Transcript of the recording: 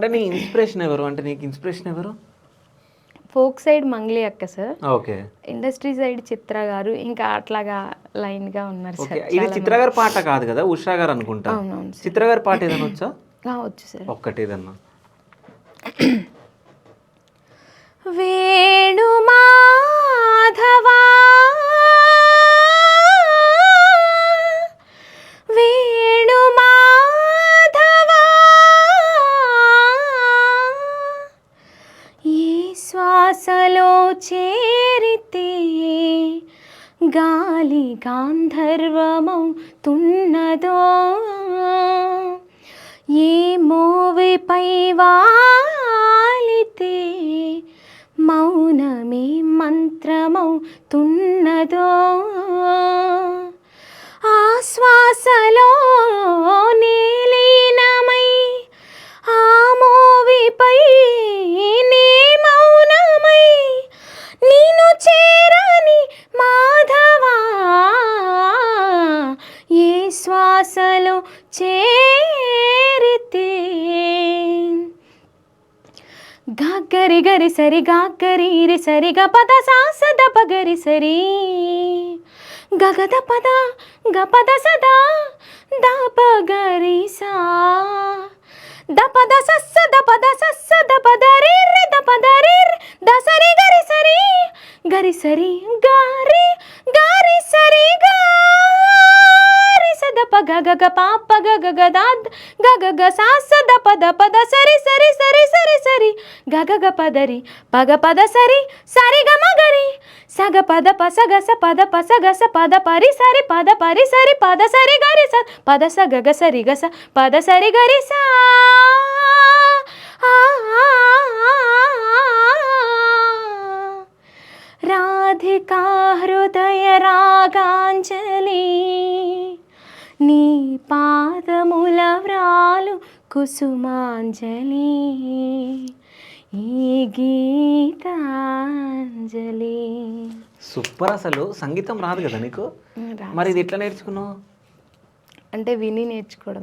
అంటే నీ ఇన్స్పిరేషన్ ఎవరు? అంటే నీకు ఇన్స్పిరేషన్ ఎవరు? ఫోక్ సైడ్ మంగ్లీ అక్క సార్, ఓకే. ఇండస్ట్రీ సైడ్ చిత్ర గారు, ఇంకా అట్లాగా లైన్గా ఉన్నారు ఓకే. సార్. ఇది చిత్ర గారి పాట కాదు కదా, ఉషా గారు అనుకుంటా. అవునవును సార్. చిత్ర గారి పాట ఏదైనా వచ్చా? వచ్చు సార్. ఒక్కటి ఏదన్నా. వేణు మాధవా వేణు మాధవా ఈ శ్వాసలో చేరితే గాలి గాంధర్వమవుతున్నదో, ఏ మోవిపై వాలితే మౌనమే మంత్రమవుతున్నదో, ఆ శ్వాసలో నీలీనమై ఆ మోవిపై నీ మౌనమై నిన్ను చేరని మాధవా, ఏ శ్వాసలో చేరితే గాగరి గరి సరి గాగరి రి సరి గ పద సాసద పగరి సరి గగద పద గ పద సదా ద పగరి సా ద పద సస్స ద పద సస్స ద పద రి రి ద పద రి ద సరి గరి సరి గరి సరి గారి గారి సరి గారి సద పగ గగ పాప గగ గదాద్ గగ గ సాస ద పద పద సరి సరి సరి సరి సరి గగ గ పదరి పగ పద సరి సరి గ మగరి సగ పద పస గస పద పస గస పద పరి సరి పద పరి సరి పద సరి గరి స పద స గగ సరి గస పద సరి గరి సా రాధికా హృదయ రాగాంజలి నీ పాదముల వ్రాలు కుసుమాంజలి ఈ గీతాంజలి. సూపర్. అసలు సంగీతం రాదు కదా నీకు, మరి ఇది ఎట్లా నేర్చుకున్నావు? అంటే విని నేర్చుకోవడం.